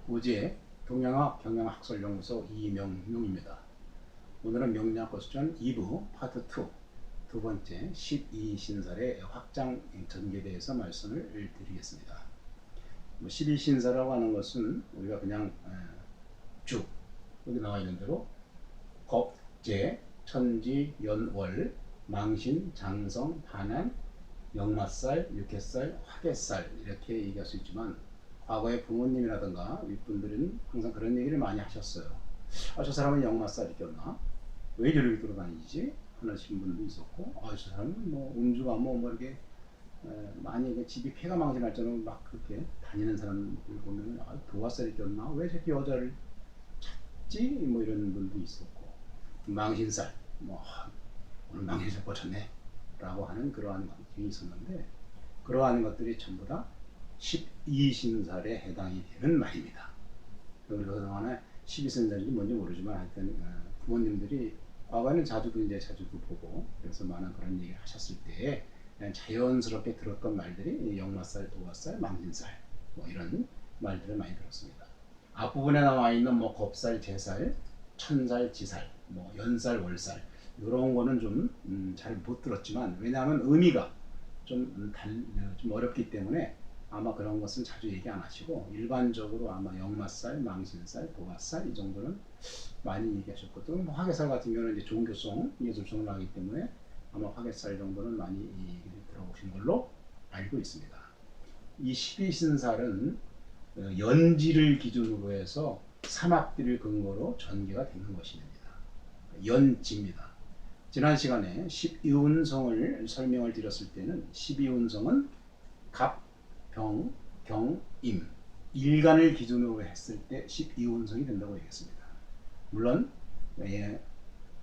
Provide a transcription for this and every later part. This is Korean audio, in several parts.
우지의 동양학 경영학설연구소 이명용입니다. 오늘은 명리학고수전 2부 파트 2 두 번째 12신설의 확장 전개에 대해서 말씀을 드리겠습니다. 12신설이라고 하는 것은 우리가 그냥 쭉 여기 나와 있는 대로 겁, 재, 천지, 연월, 망신, 장성, 반한, 역마살, 육해살, 화개살 이렇게 얘기할 수 있지만 과거에 부모님이라든가 윗분들은 항상 그런 얘기를 많이 하셨어요. 저 사람은 역마살이 꼈나? 왜 저렇게 돌아다니지? 하시는 분도 있었고, 저 사람은 음주가 이렇게 많이 집이 폐가 망신할 정도로 막 그렇게 다니는 사람들 보면 도화살이 꼈나? 왜 저렇게 여자를 찾지? 이런 분도 있었고, 망신살, 오늘 망신살 꽂혔네 라고 하는 그러한 것들이 있었는데, 그러한 것들이 전부 다 12신살에 해당이 되는 말입니다. 우리가 그동안에 12신살인지 뭔지 모르지만 하여튼 부모님들이 과거에는 자주도 보고 그래서 많은 그런 얘기를 하셨을 때 그냥 자연스럽게 들었던 말들이 역마살, 도화살, 망신살 이런 말들을 많이 들었습니다. 앞부분에 나와 있는 겁살, 재살, 천살, 지살, 연살, 월살 이런 거는 좀 잘 못 들었지만 왜냐하면 의미가 좀 어렵기 때문에 아마 그런 것은 자주 얘기 안 하시고 일반적으로 아마 역마살, 망신살, 도화살 이 정도는 많이 얘기하셨거든. 화개살 같은 경우는 이제 종교성, 예술성을 하기 때문에 아마 화개살 정도는 많이 얘기를 들어보신 걸로 알고 있습니다. 이 12신살은 연지를 기준으로 해서 삼합들을 근거로 전개가 되는 것입니다. 연지입니다. 지난 시간에 12운성을 설명을 드렸을 때는 12운성은 갑, 병, 경, 임 일간을 기준으로 했을 때 12운성이 된다고 얘기했습니다. 물론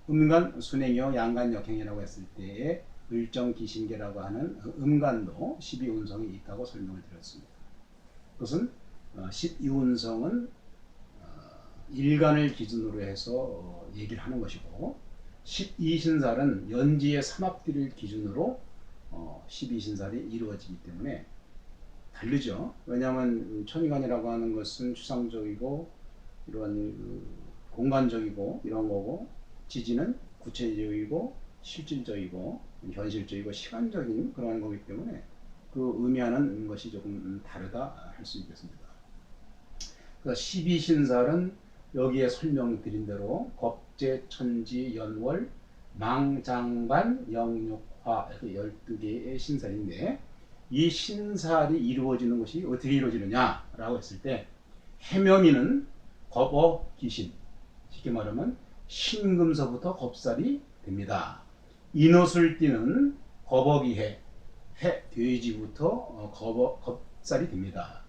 음간, 순행여, 양간, 역행이라고 했을 때의 을정, 기신계라고 하는 음간도 12운성이 있다고 설명을 드렸습니다. 그것은 12운성은 일간을 기준으로 해서 얘기를 하는 것이고 12신살은 연지의 삼합들을 기준으로 12신살이 이루어지기 때문에 다르죠. 왜냐하면 천간이라고 하는 것은 추상적이고 이러한 공간적이고 이런 거고 지지는 구체적이고 실질적이고 현실적이고 시간적인 그런 거기 때문에 그 의미하는 것이 조금 다르다 할 수 있겠습니다. 그래서 12신살은 여기에 설명드린 대로 겁재, 천지, 연월, 망장반, 영육화 이렇게 12개의 신살인데 이 신살이 이루어지는 것이 어떻게 이루어지느냐라고 했을 때 해묘미는 겁어 기신, 쉽게 말하면 신금서부터 겁살이 됩니다. 인옷을 띠는 겁어기해, 해 돼지부터 겁살이 됩니다.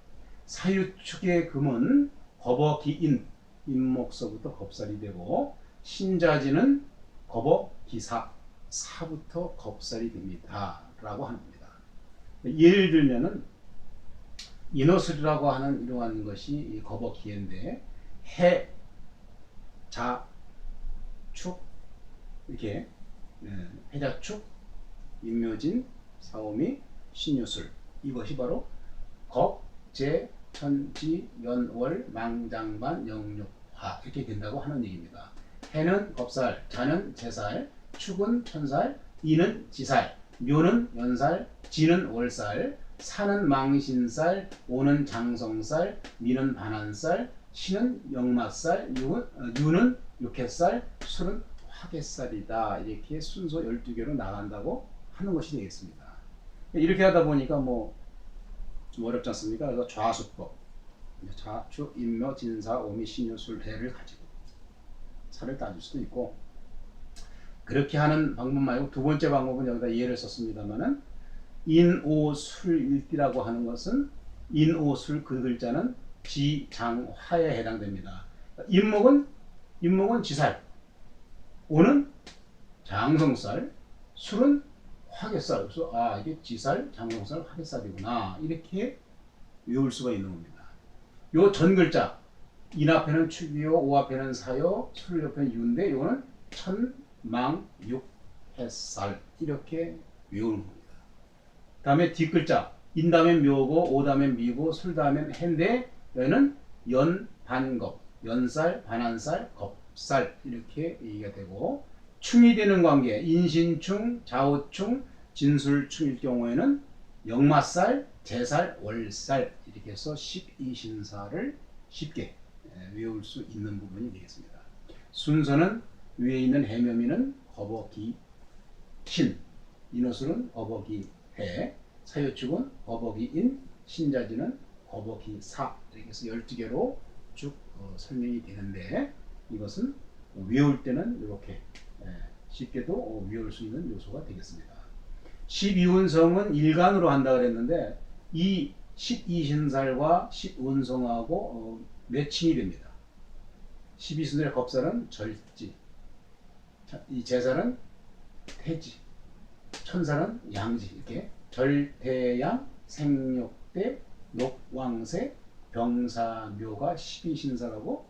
사유축의 금은 겁어기인, 인목서부터 겁살이 되고 신자지는 겁어기사, 사부터 겁살이 됩니다 라고 합니다. 예를 들면은 인호술이라고 하는 이러한 것이 겁어기인데 해, 자, 축 이렇게 해자축, 인묘진, 사오미, 신유술 이것이 바로 겁, 재, 천지, 연월, 망장반, 영육화 이렇게 된다고 하는 얘기입니다. 해는 겁살, 자는 재살, 축은 천살, 이는 지살, 묘는 연살, 지는 월살, 사는 망신살, 오는 장성살, 미는 반한살, 신은 역마살, 유는 육해살, 술은 화개살이다. 이렇게 순서 12개로 나간다고 하는 것이 되겠습니다. 이렇게 하다 보니까 좀 어렵지 않습니까? 그래서 좌수법, 자축, 인묘, 진사, 오미, 신유술, 해를 가지고 살을 따질 수도 있고 그렇게 하는 방법 말고 두 번째 방법은 여기다 예를 썼습니다만은 인오술일띠라고 하는 것은 인오술 그 글자는 지장화에 해당됩니다. 인목은 지살, 오는 장성살, 술은 화개살. 그래서 이게 지살, 장성살, 화개살이구나 이렇게 외울 수가 있는 겁니다. 요 전 글자 인 앞에는 축이요, 오 앞에는 사요, 술 옆에는 유인데 이거는 천망육해살 이렇게 외우는 겁니다. 다음에 뒷글자 인 다음엔 묘고 오 다음엔 미고 술 다음엔 해인데 여기는 연반겁, 연살, 반한살, 겁살 이렇게 얘기가 되고 충이 되는 관계 인신충, 좌우충, 진술충일 경우에는 역마살, 제살, 월살 이렇게 해서 12신사를 쉽게 외울 수 있는 부분이 되겠습니다. 순서는 위에 있는 해묘미는 거버기 신, 인호술은 거버기 해, 사유축은 거버기인, 신자지는 거버기사 이렇게 해서 12개로 쭉 설명이 되는데 이것은 외울 때는 이렇게 쉽게도 외울 수 있는 요소가 되겠습니다. 12운성은 일간으로 한다 그랬는데 이 12신살과 10운성하고 매칭이 됩니다. 12신살의 겁살은 절지, 이 제살은 태지, 천살은 양지 이렇게 절대양, 생육대, 녹왕세, 병사묘가 12신살하고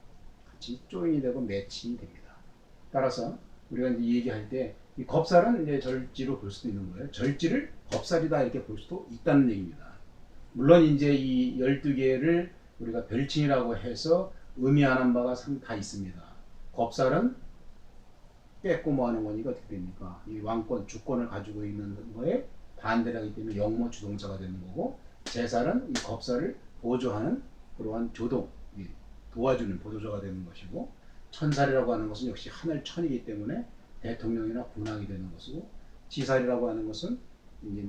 같이 조인이 되고 매칭이 됩니다. 따라서 우리가 이제 얘기할 때 이 겁살은 이제 절지로 볼 수도 있는 거예요. 절지를 겁살이다 이렇게 볼 수도 있다는 얘기입니다. 물론 이제 이 12개를 우리가 별칭이라고 해서 의미하는 바가 다 있습니다. 겁살은 뺏고 뭐 하는 거니까 어떻게 됩니까? 이 왕권, 주권을 가지고 있는 거에 반대를 하기 때문에 영모 주동자가 되는 거고 제살은 이 겁살을 보조하는 그러한 조동, 도와주는 보조자가 되는 것이고 천살이라고 하는 것은 역시 하늘천이기 때문에 대통령이나 군왕이 되는 것이고 지살이라고 하는 것은 이제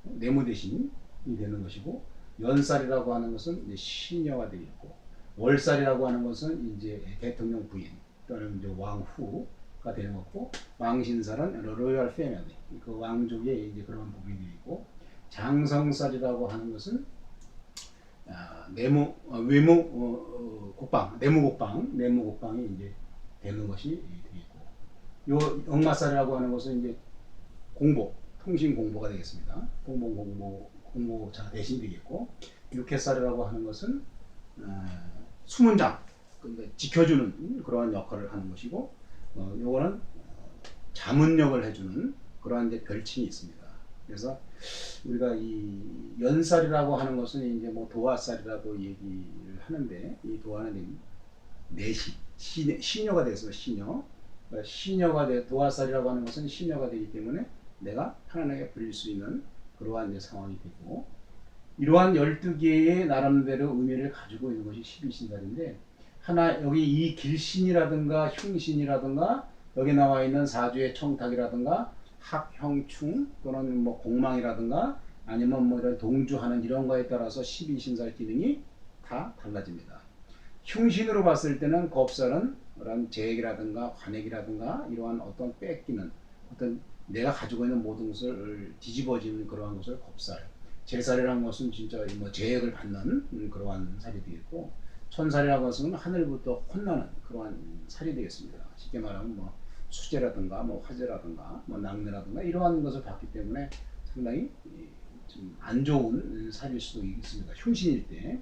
내무 대신이 되는 것이고 연살이라고 하는 것은 이제 시녀가 되겠고 월살이라고 하는 것은 이제 대통령 부인 또는 이제 왕후가 되는 거고 왕신살은 로열 패밀리 그 왕족의 이제 그런 부분이 있고 장성살이라고 하는 것은 내무국방이 이제 되는 것이 되겠고 요 역마살이라고 하는 것은 이제 통신 공보가 되겠습니다. 공보자 대신 되겠고 육해살이라고 하는 것은 수문장 그러니까 지켜주는 그러한 역할을 하는 것이고 요거는 자문역을 해주는 그러한 이제 별칭이 있습니다. 그래서 우리가 이 연살이라고 하는 것은 이제 뭐 도화살이라고 얘기를 하는데 이 도화는 시녀가 돼서 도화살이라고 하는 것은 시녀가 되기 때문에 내가 편안하게 부릴 수 있는 그러한 이제 상황이 되고 이러한 12개의 나름대로 의미를 가지고 있는 것이 12신살인데 여기 이 길신이라든가 흉신이라든가 여기 나와 있는 사주의 청탁이라든가 학형충 또는 뭐 공망이라든가 아니면 뭐 이런 동주하는 이런 거에 따라서 12신살 기능이 다 달라집니다. 흉신으로 봤을 때는 겁살은 그런 재액이라든가 관액이라든가 이러한 어떤 뺏기는 어떤 내가 가지고 있는 모든 것을 뒤집어지는 그러한 것을 겁살. 제살이라는 것은 진짜 뭐 재액을 받는 그러한 살이 되겠고 천살이라는 것은 하늘부터 혼나는 그러한 살이 되겠습니다. 쉽게 말하면 뭐 수재라든가 뭐 화재라든가 뭐 낙뢰라든가 이러한 것을 받기 때문에 상당히 좀 안 좋은 살일 수도 있습니다. 흉신일 때,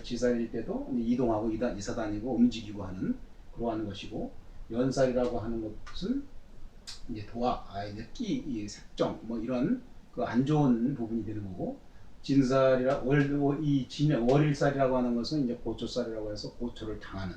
지살일 때도 이동하고 이사 다니고 움직이고 하는 그러한 것이고 연살이라고 하는 것은 이제 도화, 이제 끼, 색정 뭐 이런 그 안 좋은 부분이 되는 거고 월일살이라고 하는 것은 이제 고초살이라고 해서 고초를 당하는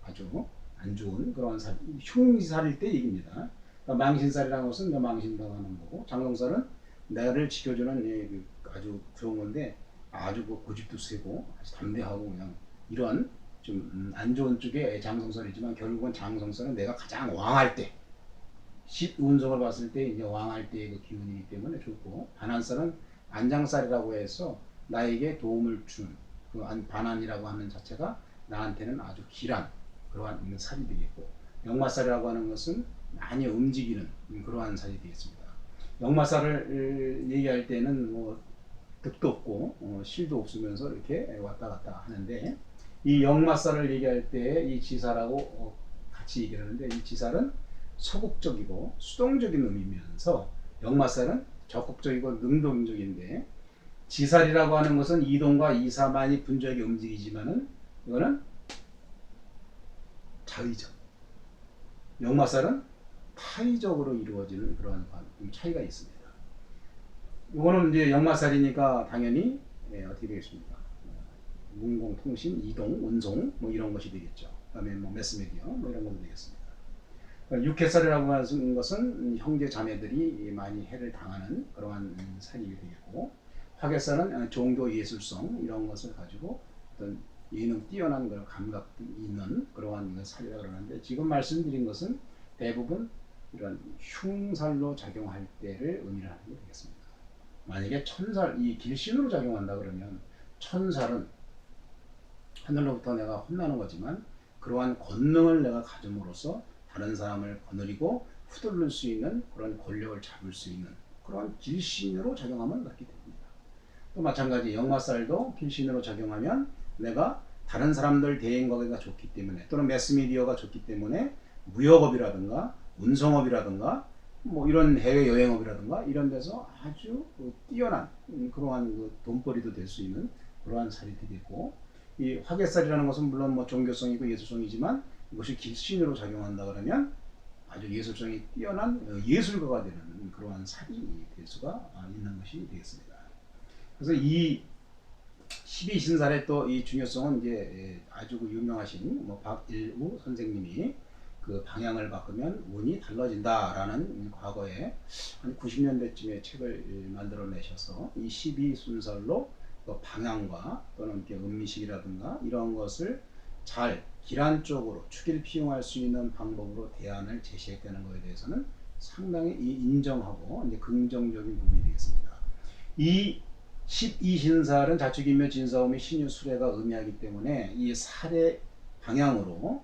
아주 안 좋은 그런 살, 흉살일 때 얘기입니다. 그러니까 망신살이라는 것은 망신당하는 거고 장성살은 나를 지켜주는 아주 좋은 건데 아주 고집도 세고 아주 담대하고 그냥 이런 좀 안 좋은 쪽의 장성살이지만 결국은 장성살은 내가 가장 왕할 때 10운성을 봤을 때 이제 왕할 때의 그 기운이기 때문에 좋고 반한살은 안장살이라고 해서 나에게 도움을 준 그 반한이라고 하는 자체가 나한테는 아주 길한 그러한 살이 되겠고 역마살이라고 하는 것은 많이 움직이는 그러한 살이 되겠습니다. 역마살을 얘기할 때는 뭐 득도 없고 실도 없으면서 이렇게 왔다 갔다 하는데 이 역마살을 얘기할 때 이 지살하고 같이 얘기를 하는데 이 지살은 소극적이고 수동적인 의미면서 역마살은 적극적이고 능동적인데 지살이라고 하는 것은 이동과 이사만이 분주하게 움직이지만은 이거는 자의적. 역마살은 타의적으로 이루어지는 그러한 차이가 있습니다. 이거는 이제 역마살이니까 당연히 어떻게 되겠습니까? 문공통신, 이동, 운송 뭐 이런 것이 되겠죠. 그다음에 뭐 매스미디어 뭐 이런 것도 되겠습니다. 육해살이라고 하는 것은 형제 자매들이 많이 해를 당하는 그러한 살이 되겠고, 화개살은 종교 예술성 이런 것을 가지고 어떤 예능 뛰어난 그런 감각이 있는 그러한 살이라고 그러는데, 지금 말씀드린 것은 대부분 이런 흉살로 작용할 때를 의미를 하는 게 되겠습니다. 만약에 천살, 이 길신으로 작용한다 그러면, 천살은 하늘로부터 내가 혼나는 거지만 그러한 권능을 내가 가짐으로써 다른 사람을 거느리고 휘둘를 수 있는 그런 권력을 잡을 수 있는 그러한 길신으로 작용하면 그렇게 됩니다. 또 마찬가지 역마살도 길신으로 작용하면 내가 다른 사람들 대행관계가 좋기 때문에, 또는 매스미디어가 좋기 때문에 무역업이라든가 운송업이라든가 뭐 이런 해외 여행업이라든가 이런 데서 아주 뛰어난 그러한 돈벌이도 될 수 있는 그러한 살이 되겠고, 이 화개살이라는 것은 물론 뭐 종교성이고 예술성이지만 이것이 길신으로 작용한다 그러면 아주 예술성이 뛰어난 예술가가 되는 그러한 살이 될 수가 있는 것이 되겠습니다. 그래서 이 12신살의 또 이 중요성은 이제 아주 유명하신 뭐 박일우 선생님이 그 방향을 바꾸면 운이 달라진다라는 과거에 한 90년대쯤에 책을 만들어내셔서 이 12순살로 방향과 또는 이렇게 음미식이라든가 이런 것을 잘 기란적으로 축일 피용할 수 있는 방법으로 대안을 제시했다는 것에 대해서는 상당히 인정하고 이제 긍정적인 부분이 되겠습니다. 이 12신살은 자축인묘 진사오미 신유수레가 의미하기 때문에 이 살의 방향으로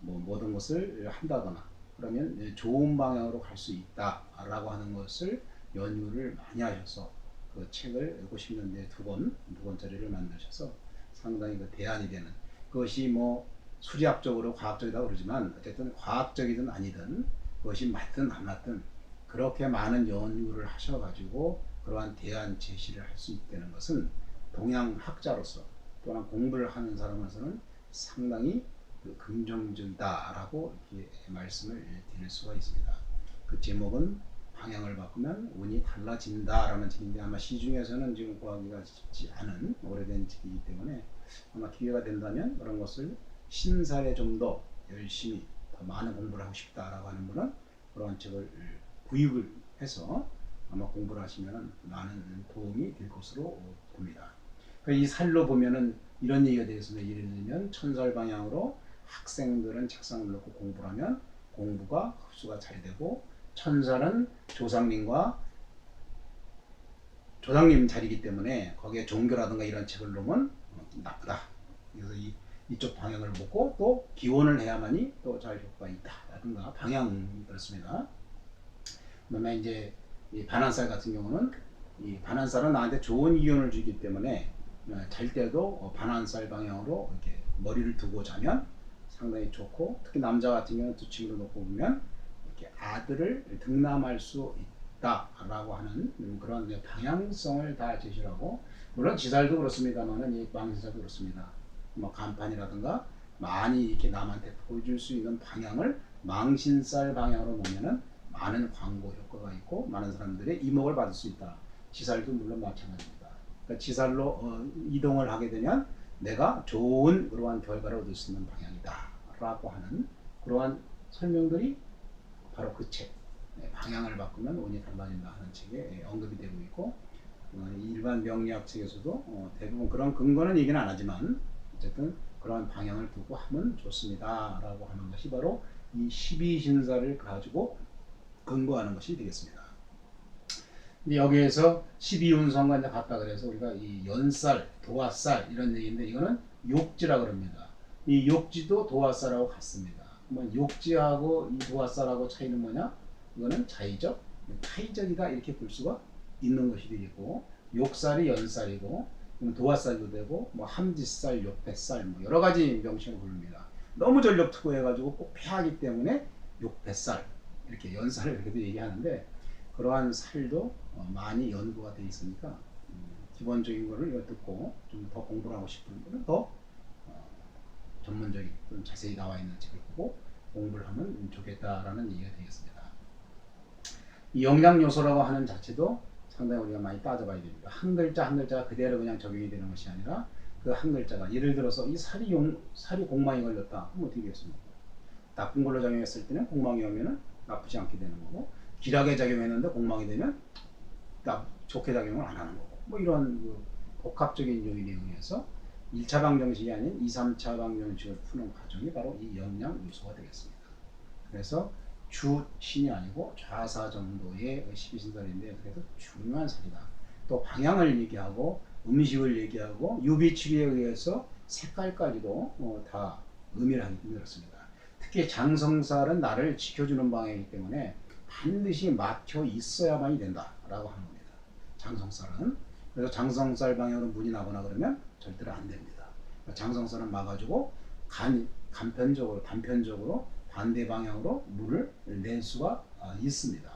뭐 모든 것을 한다거나 그러면 좋은 방향으로 갈 수 있다라고 하는 것을 연구를 많이 하셔서 그 책을 90년대에 두 권짜리를 만드셔서 상당히 그 대안이 되는, 그것이 뭐 수리학적으로 과학적이라고 그러지만 어쨌든 과학적이든 아니든 그것이 맞든 안 맞든 그렇게 많은 연구를 하셔가지고 그러한 대안 제시를 할 수 있다는 것은 동양학자로서 또는 공부를 하는 사람으로서는 상당히 긍정적이다라고 이렇게 말씀을 드릴 수가 있습니다. 그 제목은 방향을 바꾸면 운이 달라진다라는 책인데, 아마 시중에서는 지금 구하기가 쉽지 않은 오래된 책이기 때문에 아마 기회가 된다면 그런 것을 신살에 좀 더 열심히 더 많은 공부를 하고 싶다라고 하는 분은 그런 책을 구입을 해서 아마 공부를 하시면 많은 도움이 될 것으로 봅니다. 이 살로 보면은 이런 얘기가 되겠습니다. 예를 들면 천살 방향으로 학생들은 책상을 놓고 공부를 하면 공부가 흡수가 잘 되고, 천살은 조상님 자리이기 때문에 거기에 종교라든가 이런 책을 놓으면 나쁘다. 그래서 이쪽 방향을 보고 또 기원을 해야만이 또 잘 효과가 있다. 라든가 방향이 그렇습니다. 그다음에 이제 이 반환살 같은 경우는 이 반환살은 나한테 좋은 기운을 주기 때문에 잘 때도 반환살 방향으로 이렇게 머리를 두고 자면 상당히 좋고, 특히 남자 같은 경우는 두 친구를 놓고 보면 이렇게 아들을 등남할 수 있다라고 하는 그런 방향성을 다 제시하고, 물론 지살도 그렇습니다만은 이 망신살도 그렇습니다. 뭐 간판이라든가 많이 이렇게 남한테 보여줄 수 있는 방향을 망신살 방향으로 놓으면은 많은 광고 효과가 있고 많은 사람들의 이목을 받을 수 있다. 지살도 물론 마찬가지입니다. 그러니까 지살로 이동을 하게 되면 내가 좋은 그러한 결과를 얻을 수 있는 방향이다라고 하는 그러한 설명들이 바로 그 책, 방향을 바꾸면 운이 달라진다 하는 책에 언급이 되고 있고, 일반 명리학 책에서도 대부분 그런 근거는 얘기는 안 하지만 어쨌든 그러한 방향을 두고 하면 좋습니다라고 하는 것이 바로 이 12신사를 가지고 근거하는 것이 되겠습니다. 근데 여기에서 12운성과 이제 같다 그래서 우리가 이 연살, 도화살 이런 얘기인데, 이거는 욕지라 그럽니다. 이 욕지도 도화살하고 같습니다. 그러면 욕지하고 이 도화살하고 차이는 뭐냐? 이거는 자의적, 타의적이다 이렇게 볼 수가 있는 것이 되겠고, 욕살이 연살이고, 도화살도 되고, 뭐 함지살, 욕뱃살, 뭐 여러 가지 명칭을 부릅니다. 너무 전력 투구해가지고 꼭 패하기 때문에 욕뱃살 이렇게 연살을 이렇게도 얘기하는데, 그러한 살도 많이 연구가 되어 있으니까 기본적인 거를 이거 듣고 좀 더 공부를 하고 싶은 분은 더 전문적인 좀 자세히 나와 있는 책을 보고 공부를 하면 좋겠다라는 얘기가 되겠습니다. 이 영양 요소라고 하는 자체도 상당히 우리가 많이 따져봐야 됩니다. 한 글자 한 글자가 그대로 그냥 적용이 되는 것이 아니라 그 한 글자가 예를 들어서 이 살이 공망이 걸렸다. 그럼 어떻게 되겠습니까? 나쁜 걸로 작용했을 때는 공망이 오면은 나쁘지 않게 되는 거고 길하게 작용했는데 공망이 되면 좋게 작용을 안 하는 거고 뭐 이런 그 복합적인 요인에 의해서 1차 방정식이 아닌 2, 3차 방정식을 푸는 과정이 바로 이 영양 유소가 되겠습니다. 그래서 주신이 아니고 좌사 정도의 12신살인데 그래도 중요한 살이다. 또 방향을 얘기하고 음식을 얘기하고 유비추리에 의해서 색깔까지도 다 의미를 하기 때문에 그렇습니다. 특히 장성살은 나를 지켜주는 방향이기 때문에 반드시 막혀 있어야만이 된다라고 하는 겁니다. 장성살은. 그래서 장성살 방향으로 문이 나거나 그러면 절대로 안 됩니다. 장성살은 막아주고 단편적으로 반대 방향으로 물을 낼 수가 있습니다.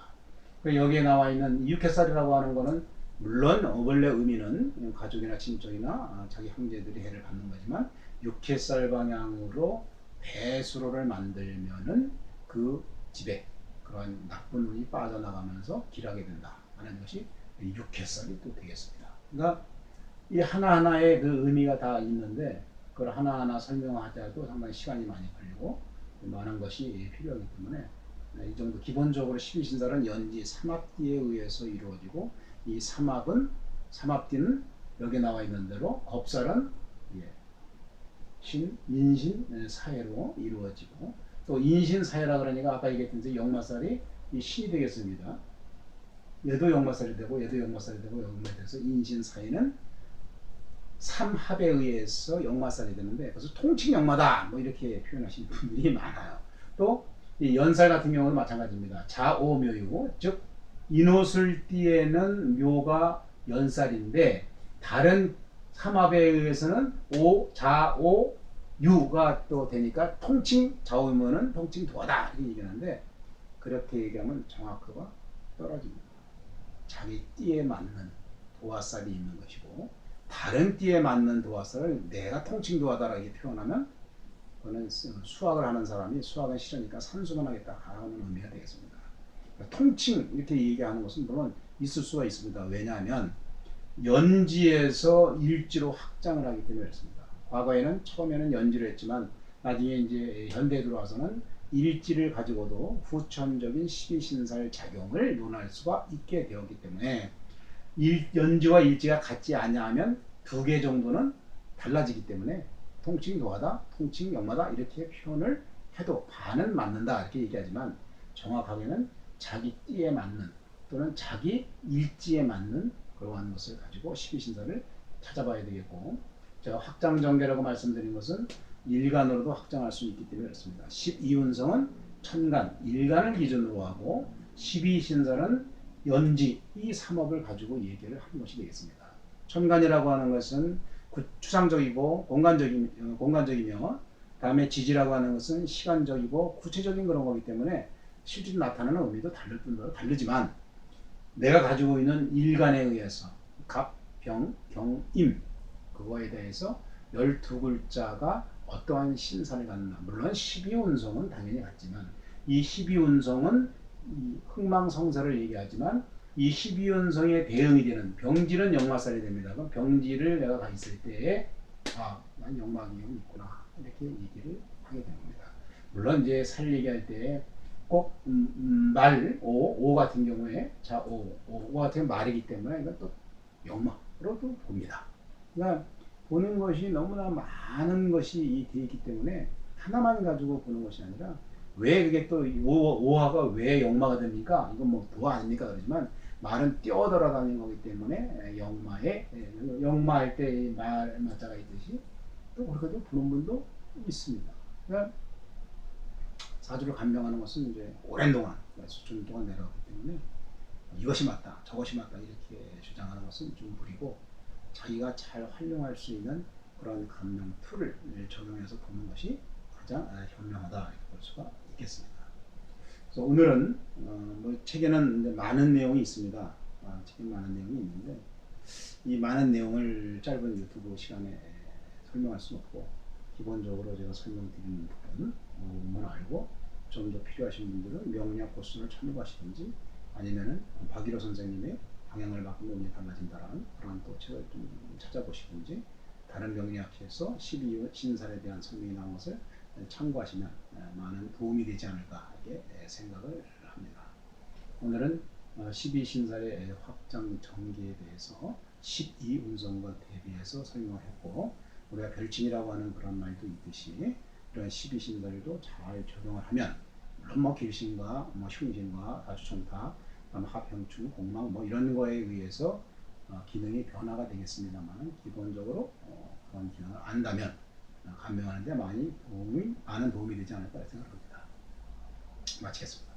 여기에 나와 있는 육해살이라고 하는 것은 물론 원래 의미는 가족이나 친척이나 자기 형제들이 해를 받는 거지만 육해살 방향으로 배수로를 만들면은 그 집에 그런 나쁜 운이 빠져나가면서 길하게 된다 하는 것이 육해살이 또 되겠습니다. 그러니까 이 하나하나의 그 의미가 다 있는데 그걸 하나하나 설명하자도 상당히 시간이 많이 걸리고 많은 것이 필요하기 때문에 이 정도 기본적으로 12신살은 연지 삼합디에 의해서 이루어지고 이 삼합디는 여기 나와 있는 대로 겁살은 인신 사해로 이루어지고 또 인신 사해라 그러니까 아까 얘기했던 역마살이 이 신이 되겠습니다. 얘도 역마살이 되고 얘도 역마살이 되고 역마살이 돼서 인신 사해는 삼합에 의해서 역마살이 되는데 그래서 통칭 역마다 뭐 이렇게 표현하시는 분들이 많아요. 또 이 연살 같은 경우는 마찬가지입니다. 자오묘유 즉 인옷을 띠에는 묘가 연살인데 다른 삼합에 의해서는 자오유가 또 되니까 통칭 자오묘는 통칭 도하다 이렇게 얘기하는데 그렇게 얘기하면 정확도가 떨어집니다. 자기 띠에 맞는 도화살이 있는 것이고 다른 띠에 맞는 도화살을 내가 통칭 도하다라고 표현하면 그거는 수학을 하는 사람이 수학은 싫으니까 산수만 하겠다 하는 의미가 되겠습니다. 통칭 이렇게 얘기하는 것은 물론 있을 수가 있습니다. 왜냐하면 연지에서 일지로 확장을 하기 때문에 그렇습니다. 과거에는 처음에는 연지를 했지만 나중에 이제 현대에 들어와서는 일지를 가지고도 후천적인 12신살 작용을 논할 수가 있게 되었기 때문에 연지와 일지가 같지 않냐면 두 개 정도는 달라지기 때문에 통칭 도하다, 통칭 역마다 이렇게 표현을 해도 반은 맞는다 이렇게 얘기하지만 정확하게는 자기 띠에 맞는 또는 자기 일지에 맞는 그러한 것을 가지고 12신살을 찾아봐야 되겠고 제가 확장전개라고 말씀드린 것은 일간으로도 확장할 수 있기 때문에 그렇습니다. 12운성은 천간, 일간을 기준으로 하고 12신살은 연지, 이 삼업을 가지고 얘기를 하는 것이 되겠습니다. 천간이라고 하는 것은 추상적이고 공간적이며 다음에 지지라고 하는 것은 시간적이고 구체적인 그런 거기 때문에 실제로 나타나는 의미도 다를 뿐더러 다르지만 내가 가지고 있는 일간에 의해서 갑, 병, 경, 임 그거에 대해서 12글자가 어떠한 신산을 갖는다. 물론 12운성은 당연히 같지만 이 12운성은 흥망성쇠를 얘기하지만 이 12운성에 대응이 되는 병지는 역마살이 됩니다. 그럼 병지를 내가 가 있을 때에 난 역마경이 있구나 이렇게 얘기를 하게 됩니다. 물론 이제 살 얘기할 때 꼭 오 같은 경우에 오 같은 말이기 때문에 이건 또 역마로 또 봅니다. 그러니까 보는 것이 너무나 많은 것이 되어 있기 때문에 하나만 가지고 보는 것이 아니라 왜 그게 또 오화가 왜 역마가 됩니까? 이건 뭐 도화 아닙니까? 그러지만 말은 뛰어돌아다니는 거기 때문에 역마할 때 말 맞자가 있듯이 또 그렇게 보는 분도 있습니다. 그러니까 사주를 간명하는 것은 이제 오랜 동안 수천 동안 내려왔기 때문에 이것이 맞다, 저것이 맞다 이렇게 주장하는 것은 좀 무리고 자기가 잘 활용할 수 있는 그런 감명 툴을 적용해서 보는 것이 가장 현명하다 이렇게 볼 수가 있겠습니다. 그래서 오늘은 뭐 책에는 많은 내용이 있습니다. 책에 많은 내용이 있는데 이 많은 내용을 짧은 유튜브 시간에 설명할 수 없고 기본적으로 제가 설명드리는 부분만 알고 좀 더 필요하신 분들은 명리학 코스를 참고하시든지 아니면은 박일호 선생님의 방향을 바꾸면 운이 달라진다라는 그런 또 책을 좀 찾아보시든지 다른 명리학에서 12신살에 대한 설명이 나온 것을 참고하시면 많은 도움이 되지 않을까 하게 생각을 합니다. 오늘은 12신살의 확장 전개에 대해서 12운성과 대비해서 설명을 했고, 우리가 별칭이라고 하는 그런 말도 있듯이 이런 12신살도 잘 적용을 하면, 물론 뭐 길신과 뭐 흉신과 다주청타, 합형충, 공망 뭐 이런 거에 의해서 기능이 변화가 되겠습니다만, 기본적으로 그런 기능을 안다면 간명하는 데 많은 도움이 되지 않을까 생각합니다. 마치겠습니다.